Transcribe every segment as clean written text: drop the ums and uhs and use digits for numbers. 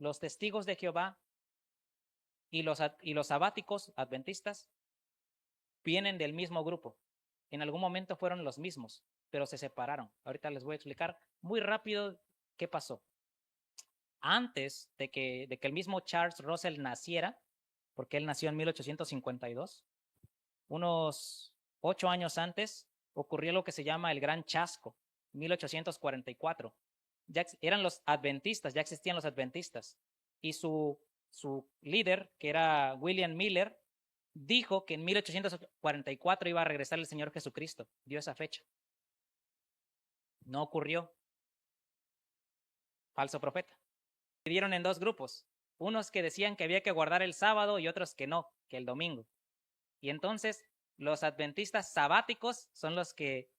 los testigos de Jehová y los sabáticos adventistas vienen del mismo grupo. En algún momento fueron los mismos, pero se separaron. Ahorita les voy a explicar muy rápido qué pasó. Antes de que el mismo Charles Russell naciera, porque él nació en 1852, unos 8 años antes ocurrió lo que se llama el Gran Chasco, 1844. Ya eran los adventistas, ya existían los adventistas. Y su líder, que era William Miller, dijo que en 1844 iba a regresar el Señor Jesucristo. Dio esa fecha. No ocurrió. Falso profeta. Se dividieron en dos grupos. Unos que decían que había que guardar el sábado y otros que no, que el domingo. Y entonces los adventistas sabáticos son los que,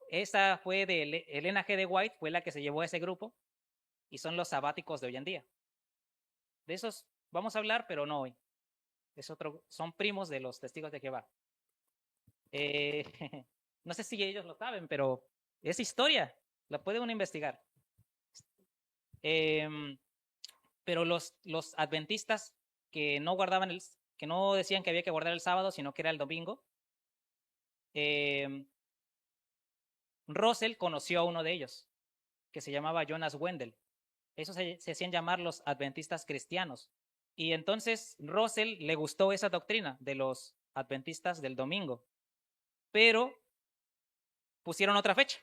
esa fue de Elena G. de White, fue la que se llevó a ese grupo, y son los sabáticos de hoy en día. De esos vamos a hablar, pero no hoy. Son primos de los testigos de Jehová. No sé si ellos lo saben, pero es historia, la puede uno investigar. Pero los adventistas que no guardaban que no decían que había que guardar el sábado, sino que era el domingo, Russell conoció a uno de ellos, que se llamaba Jonas Wendell. Esos se hacían llamar los adventistas cristianos. Y entonces Russell le gustó esa doctrina de los adventistas del domingo, pero pusieron otra fecha,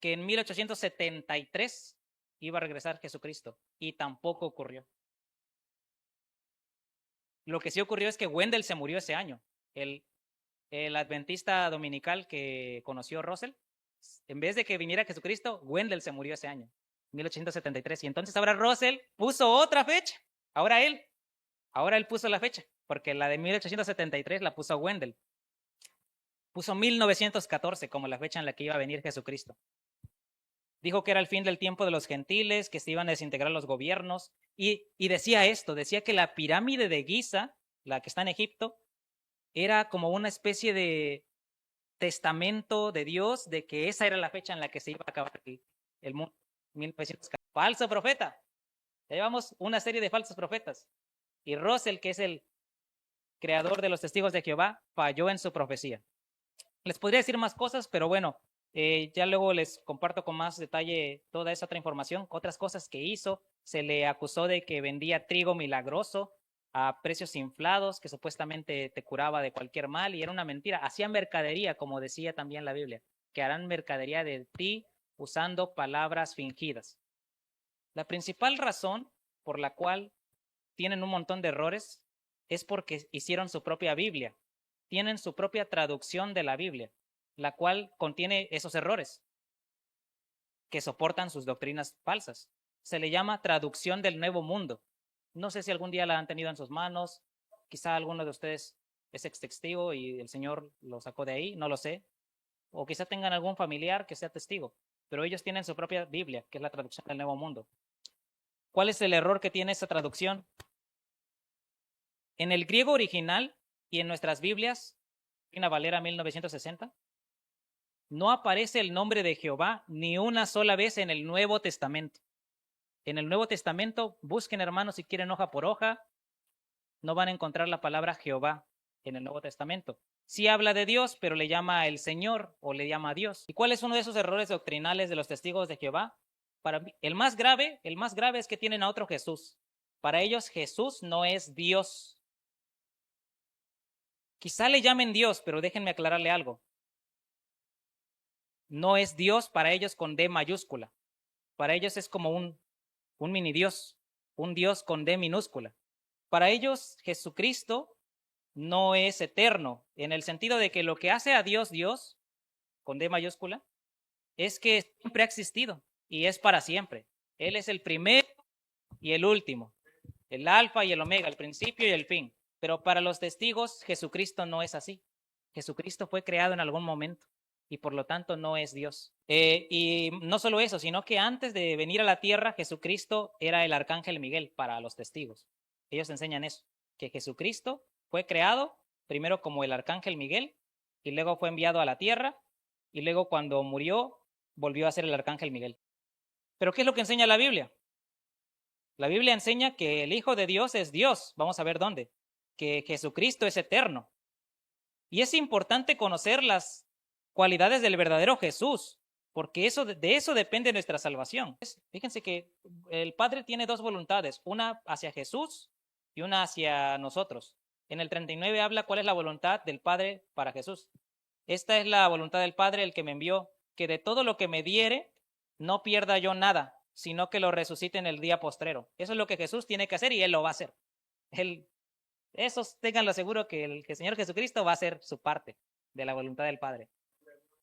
que en 1873 iba a regresar Jesucristo, y tampoco ocurrió. Lo que sí ocurrió es que Wendell se murió ese año. El adventista dominical que conoció Russell, en vez de que viniera Jesucristo, Wendell se murió ese año, 1873. Y entonces ahora Russell puso otra fecha. Ahora él puso la fecha, porque la de 1873 la puso Wendell. Puso 1914 como la fecha en la que iba a venir Jesucristo. Dijo que era el fin del tiempo de los gentiles, que se iban a desintegrar los gobiernos, y decía esto, decía que la pirámide de Giza, la que está en Egipto, era como una especie de testamento de Dios de que esa era la fecha en la que se iba a acabar el mundo. 1914. Falso profeta. Ya llevamos una serie de falsos profetas. Y Russell, que es el creador de los testigos de Jehová, falló en su profecía. Les podría decir más cosas, pero bueno, ya luego les comparto con más detalle toda esa otra información, otras cosas que hizo. Se le acusó de que vendía trigo milagroso a precios inflados, que supuestamente te curaba de cualquier mal, y era una mentira. Hacían mercadería, como decía también la Biblia, que harán mercadería de ti usando palabras fingidas. La principal razón por la cual tienen un montón de errores es porque hicieron su propia Biblia. Tienen su propia traducción de la Biblia, la cual contiene esos errores que soportan sus doctrinas falsas. Se le llama traducción del Nuevo Mundo. No sé si algún día la han tenido en sus manos, quizá alguno de ustedes es ex testigo y el Señor lo sacó de ahí, no lo sé. O quizá tengan algún familiar que sea testigo, pero ellos tienen su propia Biblia, que es la traducción del Nuevo Mundo. ¿Cuál es el error que tiene esa traducción? En el griego original y en nuestras Biblias, Reina Valera 1960, no aparece el nombre de Jehová ni una sola vez en el Nuevo Testamento. En el Nuevo Testamento, busquen, hermanos, si quieren hoja por hoja, no van a encontrar la palabra Jehová en el Nuevo Testamento. Sí habla de Dios, pero le llama el Señor o le llama a Dios. ¿Y cuál es uno de esos errores doctrinales de los testigos de Jehová? Para mí, el más grave es que tienen a otro Jesús. Para ellos Jesús no es Dios. Quizá le llamen Dios, pero déjenme aclararle algo. No es Dios para ellos con D mayúscula. Para ellos es como un mini Dios, un Dios con D minúscula. Para ellos Jesucristo no es eterno, en el sentido de que lo que hace a Dios, Dios, con D mayúscula, es que siempre ha existido y es para siempre. Él es el primero y el último, el alfa y el omega, el principio y el fin. Pero para los testigos, Jesucristo no es así. Jesucristo fue creado en algún momento y por lo tanto no es Dios. Y no solo eso, sino que antes de venir a la tierra, Jesucristo era el arcángel Miguel para los testigos. Ellos enseñan eso, que Jesucristo fue creado primero como el arcángel Miguel y luego fue enviado a la tierra y luego cuando murió volvió a ser el arcángel Miguel. ¿Pero qué es lo que enseña la Biblia? La Biblia enseña que el Hijo de Dios es Dios. Vamos a ver dónde. Que Jesucristo es eterno. Y es importante conocer las cualidades del verdadero Jesús, porque de eso depende nuestra salvación. Fíjense que el Padre tiene dos voluntades, una hacia Jesús y una hacia nosotros. En el 39 habla cuál es la voluntad del Padre para Jesús. Esta es la voluntad del Padre, el que me envió, que de todo lo que me diere, no pierda yo nada, sino que lo resucite en el día postrero. Eso es lo que Jesús tiene que hacer y Él lo va a hacer. Esos ténganlo seguro que el Señor Jesucristo va a hacer su parte de la voluntad del Padre.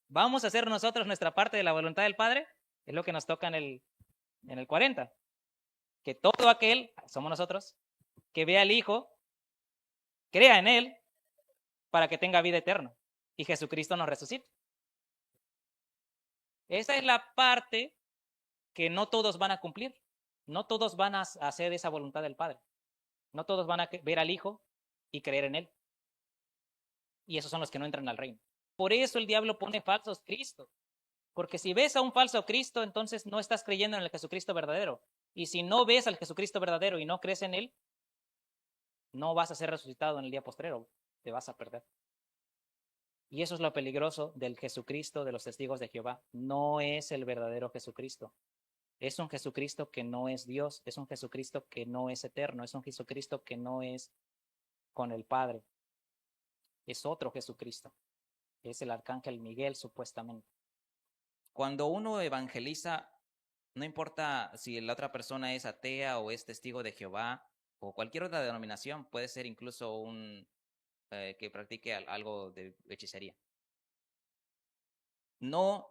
¿Vamos a hacer nosotros nuestra parte de la voluntad del Padre? Es lo que nos toca en el 40. Que todo aquel, somos nosotros, que vea al Hijo, crea en Él para que tenga vida eterna y Jesucristo nos resucite. Esa es la parte que no todos van a cumplir. No todos van a hacer esa voluntad del Padre. No todos van a ver al Hijo y creer en Él. Y esos son los que no entran al reino. Por eso el diablo pone falsos Cristos. Porque si ves a un falso Cristo, entonces no estás creyendo en el Jesucristo verdadero. Y si no ves al Jesucristo verdadero y no crees en Él, no vas a ser resucitado en el día postrero. Te vas a perder. Y eso es lo peligroso del Jesucristo de los testigos de Jehová. No es el verdadero Jesucristo. Es un Jesucristo que no es Dios. Es un Jesucristo que no es eterno. Es un Jesucristo que no es con el Padre. Es otro Jesucristo. Es el arcángel Miguel, supuestamente. Cuando uno evangeliza, no importa si la otra persona es atea o es testigo de Jehová o cualquier otra denominación, puede ser incluso un que practique algo de hechicería. No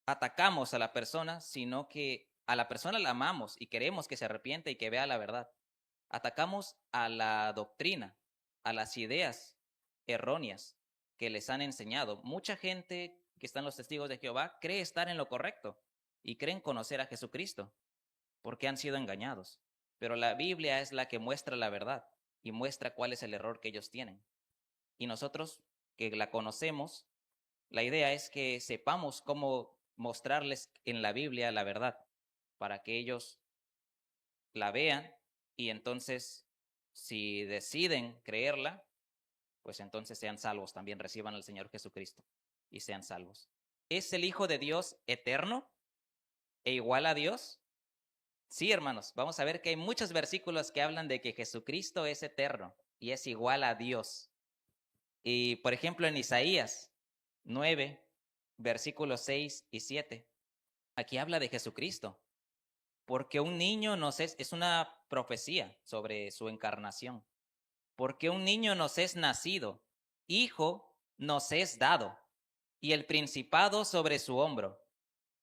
atacamos a la persona, sino que a la persona la amamos y queremos que se arrepienta y que vea la verdad. Atacamos a la doctrina, a las ideas erróneas que les han enseñado. Mucha gente que están los testigos de Jehová cree estar en lo correcto y creen conocer a Jesucristo porque han sido engañados. Pero la Biblia es la que muestra la verdad y muestra cuál es el error que ellos tienen. Y nosotros que la conocemos, la idea es que sepamos cómo mostrarles en la Biblia la verdad para que ellos la vean y entonces si deciden creerla, pues entonces sean salvos, también reciban al Señor Jesucristo y sean salvos. ¿Es el Hijo de Dios eterno e igual a Dios? Sí, hermanos, vamos a ver que hay muchos versículos que hablan de que Jesucristo es eterno y es igual a Dios. Y por ejemplo en Isaías 9, versículos 6 y 7, aquí habla de Jesucristo, porque un niño es una profecía sobre su encarnación. Porque un niño nos es nacido, hijo nos es dado, y el principado sobre su hombro,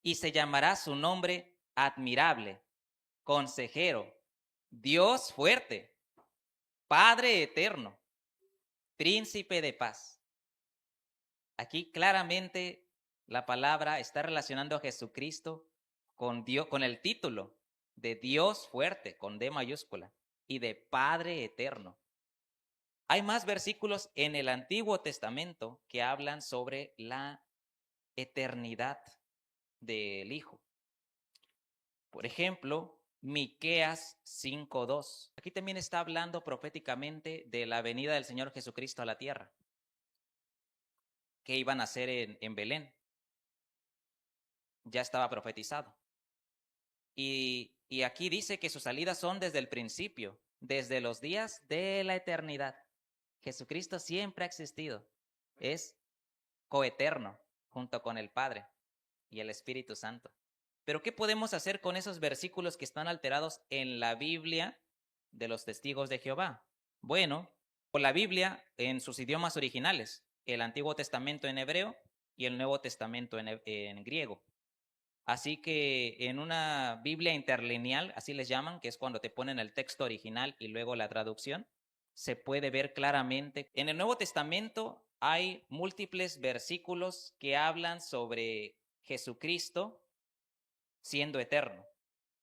y se llamará su nombre admirable, consejero, Dios fuerte, Padre eterno, príncipe de paz. Aquí claramente la palabra está relacionando a Jesucristo con Dios, con el título de Dios fuerte, con D mayúscula, y de Padre eterno. Hay más versículos en el Antiguo Testamento que hablan sobre la eternidad del Hijo. Por ejemplo, Miqueas 5:2. Aquí también está hablando proféticamente de la venida del Señor Jesucristo a la tierra, que iban a hacer en Belén. Ya estaba profetizado. Y aquí dice que sus salidas son desde el principio, desde los días de la eternidad. Jesucristo siempre ha existido. Es coeterno junto con el Padre y el Espíritu Santo. Pero ¿qué podemos hacer con esos versículos que están alterados en la Biblia de los testigos de Jehová? Bueno, con la Biblia en sus idiomas originales, el Antiguo Testamento en hebreo y el Nuevo Testamento en griego. Así que en una Biblia interlineal, así les llaman, que es cuando te ponen el texto original y luego la traducción, se puede ver claramente. En el Nuevo Testamento hay múltiples versículos que hablan sobre Jesucristo siendo eterno.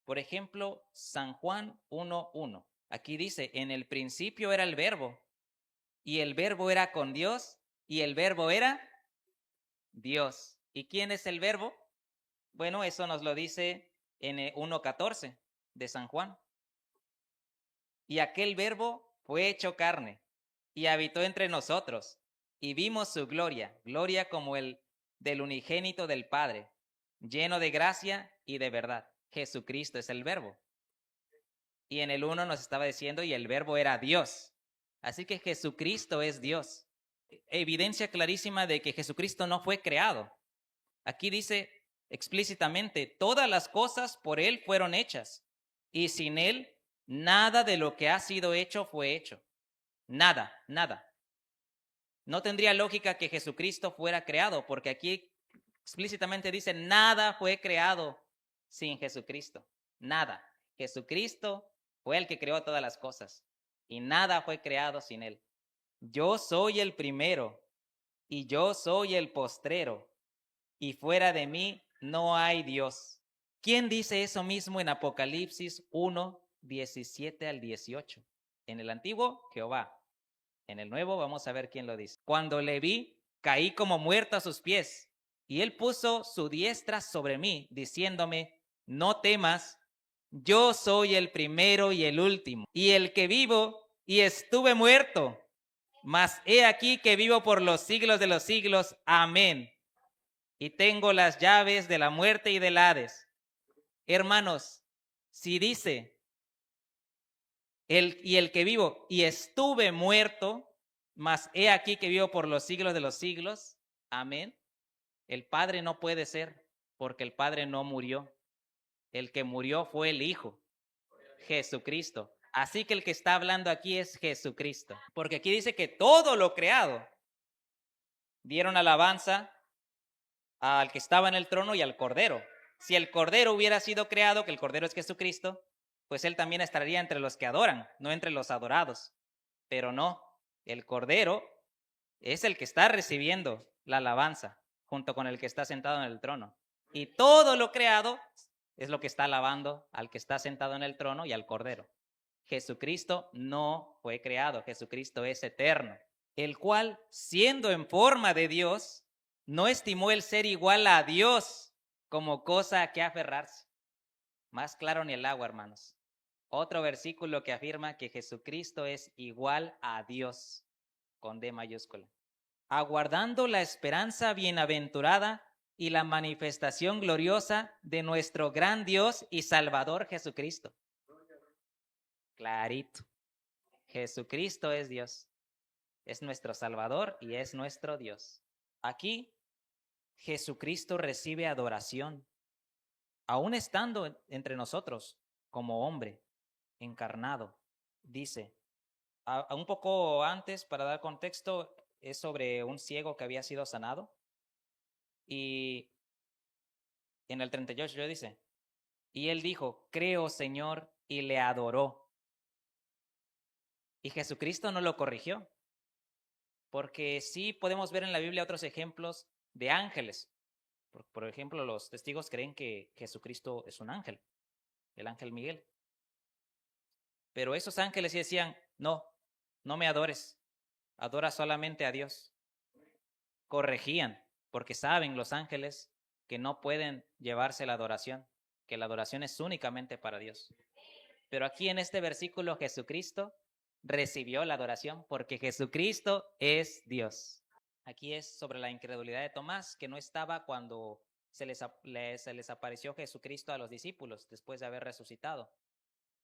Por ejemplo, San Juan 1:1. Aquí dice, en el principio era el verbo, y el verbo era con Dios, y el verbo era Dios. ¿Y quién es el verbo? Bueno, eso nos lo dice en 1:14 de San Juan. Y aquel verbo fue hecho carne y habitó entre nosotros, y vimos su gloria, gloria como el del unigénito del Padre, lleno de gracia y de verdad. Jesucristo es el verbo. Y en el 1 nos estaba diciendo, y el verbo era Dios. Así que Jesucristo es Dios. Evidencia clarísima de que Jesucristo no fue creado. Aquí dice explícitamente, todas las cosas por Él fueron hechas, y sin Él nada de lo que ha sido hecho fue hecho. Nada, nada. No tendría lógica que Jesucristo fuera creado, porque aquí explícitamente dice, nada fue creado sin Jesucristo. Nada. Jesucristo fue el que creó todas las cosas, y nada fue creado sin Él. Yo soy el primero, y yo soy el postrero, y fuera de mí no hay Dios. ¿Quién dice eso mismo en Apocalipsis 1, 17 al 18? En el antiguo, Jehová. En el nuevo vamos a ver quién lo dice. Cuando le vi, caí como muerto a sus pies, y él puso su diestra sobre mí, diciéndome, no temas, yo soy el primero y el último, y el que vivo y estuve muerto, mas he aquí que vivo por los siglos de los siglos. Amén. Y tengo las llaves de la muerte y del Hades. Hermanos, si dice, el que vivo y estuve muerto, mas he aquí que vivo por los siglos de los siglos. Amén. El Padre no puede ser, porque el Padre no murió. El que murió fue el Hijo, Jesucristo. Así que el que está hablando aquí es Jesucristo. Porque aquí dice que todo lo creado dieron alabanza al que estaba en el trono y al Cordero. Si el Cordero hubiera sido creado, que el Cordero es Jesucristo, pues él también estaría entre los que adoran, no entre los adorados. Pero no, el Cordero es el que está recibiendo la alabanza junto con el que está sentado en el trono. Y todo lo creado es lo que está alabando al que está sentado en el trono y al Cordero. Jesucristo no fue creado, Jesucristo es eterno, el cual, siendo en forma de Dios, no estimó el ser igual a Dios como cosa a que aferrarse. Más claro ni el agua, hermanos. Otro versículo que afirma que Jesucristo es igual a Dios, con D mayúscula. Aguardando la esperanza bienaventurada y la manifestación gloriosa de nuestro gran Dios y Salvador Jesucristo. Clarito. Jesucristo es Dios. Es nuestro Salvador y es nuestro Dios. Aquí Jesucristo recibe adoración, aún estando entre nosotros como hombre encarnado. Dice, un poco antes, para dar contexto, es sobre un ciego que había sido sanado. Y en el 38 dice, y él dijo, creo, Señor, y le adoró. Y Jesucristo no lo corrigió, porque sí podemos ver en la Biblia otros ejemplos de ángeles. Por ejemplo, los testigos creen que Jesucristo es un ángel, el ángel Miguel. Pero esos ángeles sí decían, no, no me adores, adora solamente a Dios. Corregían, porque saben los ángeles que no pueden llevarse la adoración, que la adoración es únicamente para Dios. Pero aquí en este versículo Jesucristo recibió la adoración porque Jesucristo es Dios. Aquí es sobre la incredulidad de Tomás, que no estaba cuando se les apareció Jesucristo a los discípulos después de haber resucitado.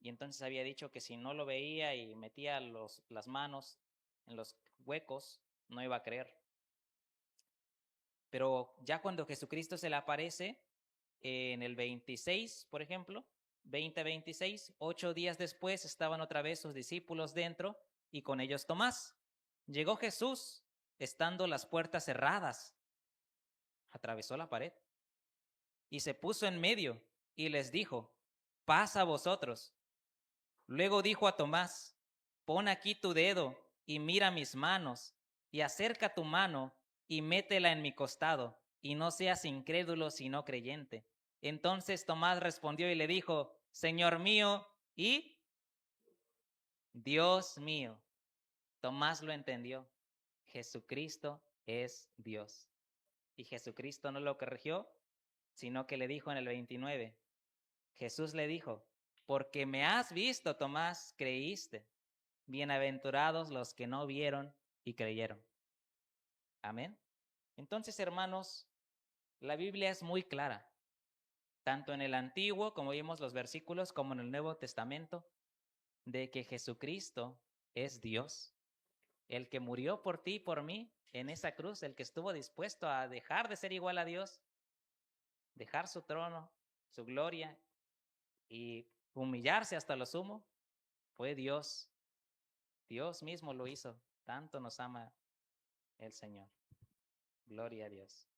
Y entonces había dicho que si no lo veía y metía las manos en los huecos, no iba a creer. Pero ya cuando Jesucristo se le aparece, en el 26, por ejemplo, 20-26, 8 días después estaban otra vez sus discípulos dentro y con ellos Tomás. Llegó Jesús, estando las puertas cerradas, atravesó la pared y se puso en medio y les dijo, paz a vosotros. Luego dijo a Tomás, pon aquí tu dedo y mira mis manos, y acerca tu mano y métela en mi costado, y no seas incrédulo sino creyente. Entonces Tomás respondió y le dijo, Señor mío y Dios mío. Tomás lo entendió. Jesucristo es Dios. Y Jesucristo no lo corrigió, sino que le dijo en el 29, Jesús le dijo, Porque me has visto, Tomás, creíste. Bienaventurados los que no vieron y creyeron. Amén. Entonces, hermanos, la Biblia es muy clara, tanto en el Antiguo, como vimos los versículos, como en el Nuevo Testamento, de que Jesucristo es Dios, el que murió por ti y por mí en esa cruz, el que estuvo dispuesto a dejar de ser igual a Dios, dejar su trono, su gloria y humillarse hasta lo sumo, fue Dios. Dios mismo lo hizo. Tanto nos ama el Señor. Gloria a Dios.